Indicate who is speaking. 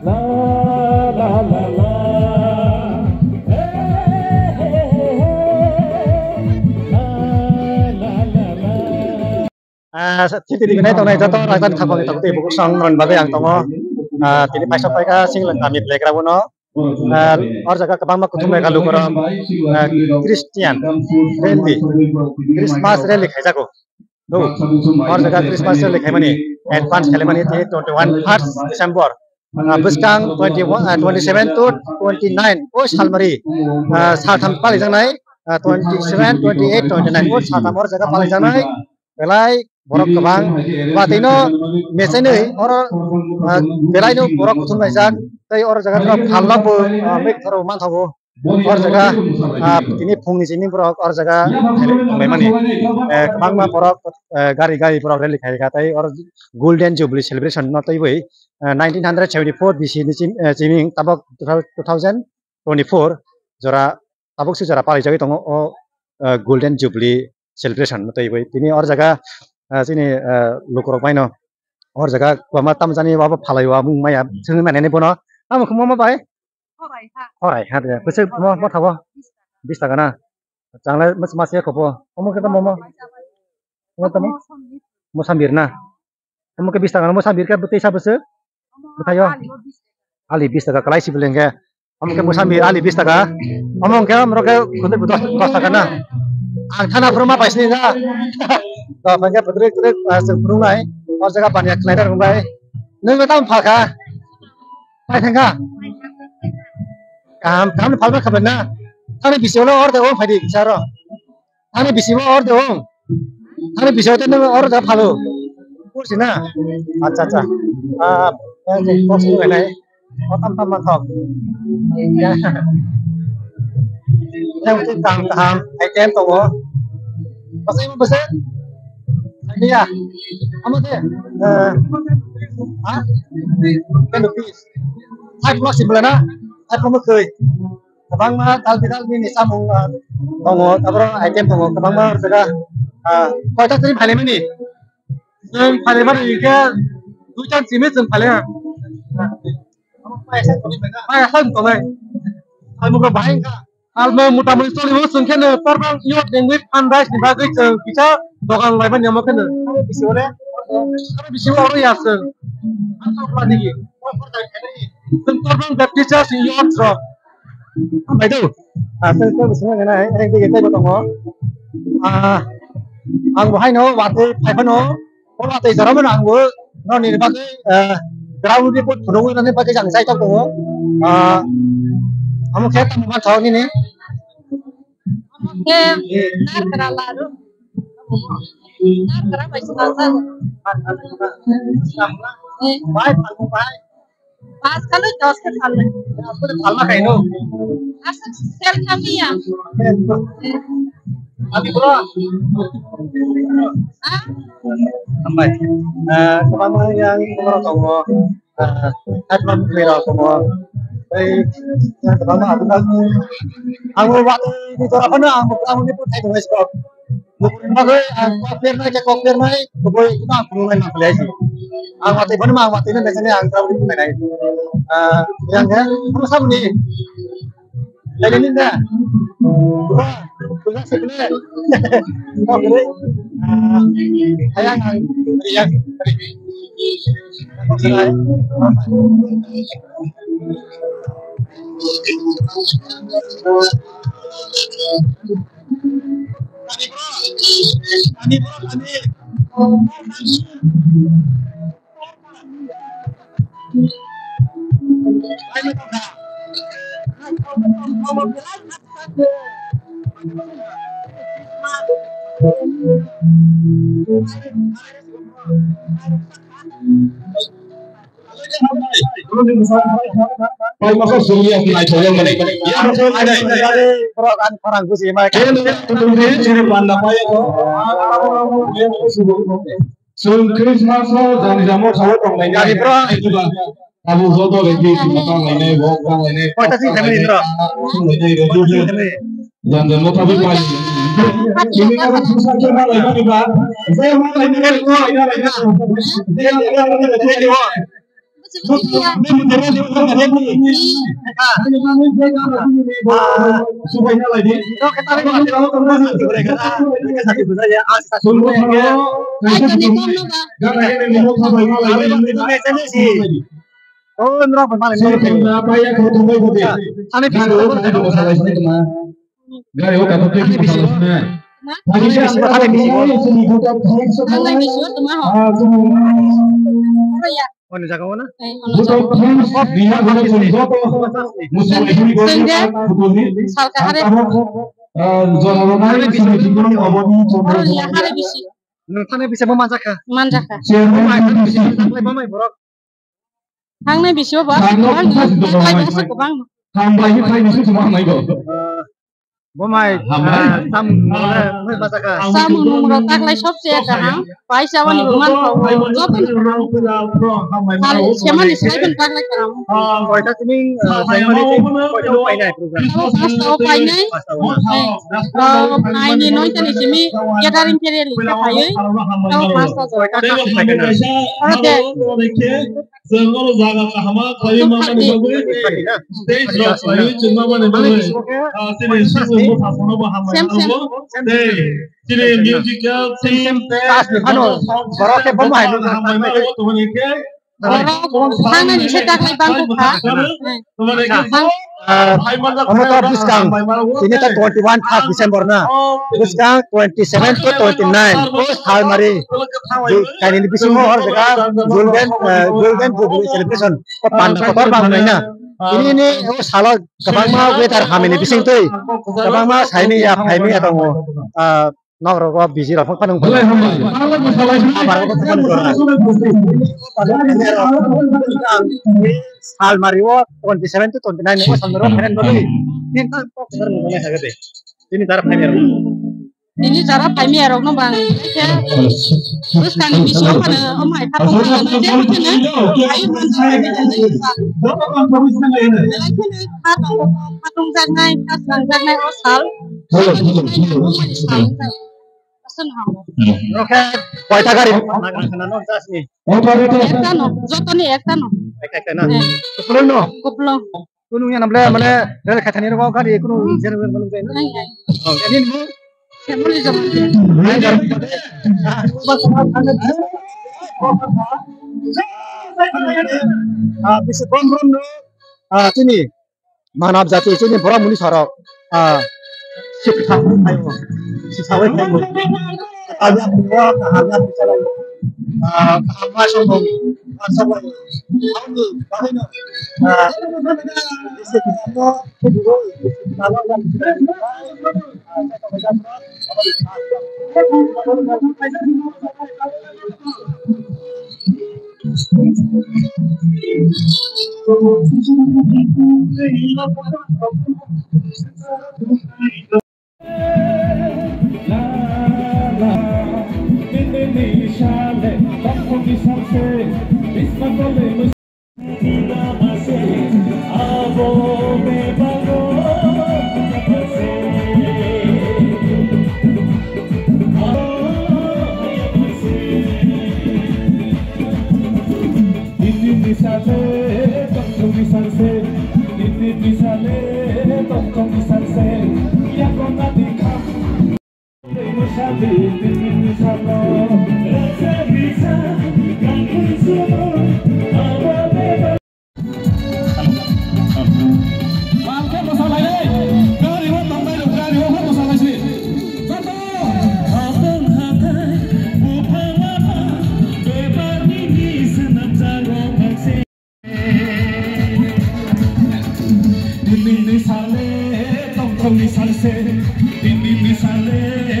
Speaker 1: La la la la. Jadi di mana tong jatuh rakyat kapal itu tuh buku sang non bade yang tongo tini paisa paika sing kami playground no और जगह कबांग में कुछ में का लोग orang Christian rally Christmas rally खाई जाको तो और जगह क्रिसमस रैली खाई मनी एडवांस खेले मनी थी 21 1 दिसंबर बसकांग 27 to 29 ओ साल मरी साथाम पाली जानाय 27 28 29 ओ साथाम और जगह पाली जानाय बेलाय borok kebang batino mesene or belai no borok kutum najak tai or jaga no phalna bo mek tharo man thago or jaga tini phungni jini borok or jaga mai mani kebang ma borok gari borok rally khai ga tai or golden jubilee celebration no tai bai 1974 BC ni chiming tabok 2024 jora tabok si jora pali jagi tongo o golden jubilee celebration no tai bai tini or jaga sini lukurok maino or jaga kwama tamjani baba phalaiwa mung maya sing manene bono am khmo bai horai ha de bese mo thago 20 টাকা na janglai masya khobo omo ke momo omo tamo mosambir na omo ke 20 টাকা na mosambir ke betai sa bese betayo ali 20 টাকা kalai sibelenge omo ke mosambir ali 20 টাকা omo ke amroke kunde 10 টাকা na ang thana broma paisni na तो पंजाब पत्रिक पत्रिक सुरुंग है और जगह पानी क्लाइडर होगा है नहीं बताऊं फाका पाई थेंगा काम फाल में खबर ना थाने बिसियो और दे ओ फाइदी चारो थाने बिसियो और दे ओ थाने बिसियो तो नहीं और जगह फालो पूछ ना अच्छा ये बॉक्स में नहीं और तम थक yang itu tang item to wo pasai mo bese iya amo de kan lupis hai blok sibelana hai mo keui kabang ma tal ni samung tongo tabro item tongo kabang ma jaga koi ta tari phale mani jeng phale mani ke dujan sime jeng phale ha pai san to nai ai mo ka bhaing ka alma mutamuli soli wo sungken torbang yot dengwit andais ni bagai bisa dokan laiban yang makan bisore oro ya seng atau apa lagi torbang baptisa si yot so apa itu seng bisore ngana ereng dige tai botongo ang bahai no wate phaipan no wate jaraman ang bo no ni bagai ground di put phunoi nane bagai jang sai to ko amo khet tam man thau ni ne nar kerala ru nar kera bai sasan bai pas kalau jos ke thal aku de thal ma kai no asa sel kami ya abi bro sampai kemana yang nomor tongo atman kira tongo pertama aku waktu di apa na aku ni pun saya stop bagai kokter naik bagai kita pemain boleh sih aku waktu mana waktu ini biasanya angka pun naik yang kan kamu sama nih jadi ni dah bukan sebenar oke ayang yang
Speaker 2: Kalau masa sulia naik jalan mana? Ya,
Speaker 1: ada orang kusi macam.
Speaker 2: Jadi pandai apa ya? Sun Christmas dan jamu sahur orang lain. Jadi bro, itu lah. Abu Zoto lagi orang lain, orang lain.
Speaker 1: Oh, tapi family bro.
Speaker 2: Dan jamu tapi paling. Ini kan susah kita lagi kan. Saya mau lagi kan, ini lagi. Dia
Speaker 1: Oh, nggak pernah ini.
Speaker 2: Apa ya kalau tunggu itu dia?
Speaker 1: Ane bisa.
Speaker 2: Masalah ini cuma. Gak ya, kamu tuh masalahnya. Lagi sih,
Speaker 1: Ane bisa. Oh, ini jaga mana?
Speaker 2: dia musuh ini
Speaker 1: Ane bisa memasak.
Speaker 3: Manjaka.
Speaker 1: Borok.
Speaker 3: Hangnya bisa apa? Hangnya bisa kubang.
Speaker 2: Hambai itu bisa cuma hambai kok.
Speaker 1: Bomai, tam mulai masak.
Speaker 3: Sama nomor tak lagi shop saya kan. Paisa wani bukan kau. Kalau siapa nih saya pun tak lagi kamu.
Speaker 1: Oh, itu sini saya mau itu, itu painai program.
Speaker 3: Kalau painai, ini nonton di sini ya dari imperial kita payu. Kalau pasta
Speaker 1: Saya kan
Speaker 3: ada.
Speaker 2: Semua jaga kahama kali mana nih bagus. Stage drop lagi cuma mana bagus. Sini sini sama bahama. Sini musical team.
Speaker 1: Ano, borok ke bomai itu.
Speaker 3: Hangnya di setak lagi bangku kah?
Speaker 1: Kamu tahu diskon? Ini kan 21 pas Desember na. Diskon 27 to 29. Terus hal mari. Kan ini bisa mau harus kan golden jubilee celebration. Kotor bangnya. Ini salah kabang mau kita kami ini bisa itu. Kabang mau saya ini ya kami atau nongkrong kok busy lah, kan
Speaker 2: Boleh hambai. Masalah ini.
Speaker 1: Hal Mario 27 to 29 itu sandro keren banget. Ini kan kok sering ngomongnya saya gede. Ini cara premier.
Speaker 3: Ini cara premier no bang. Terus kan bisa apa nih? Oh my god. Dia macam ni. Ayo patung jangan kasang jangan osal.
Speaker 1: Oke, poin tagari. Nano jas nih.
Speaker 3: Ekano, joto ni ekano.
Speaker 1: Ekana. Kupulun no.
Speaker 3: Kuplong.
Speaker 1: Kunungnya namanya mana? Dari katanya no kau kali kunung jenis belum kayak. Oh, ini bu.
Speaker 3: Semua itu.
Speaker 1: Bisa kontrol no. Sini. Manab jati sini pura muli sorok. Siksa ayo. Siksa ayo. Agak buah, agak bisa lagi. Apa sombong? Sombong. Kamu bahaya. Siksa itu kalau yang
Speaker 2: Ini misalnya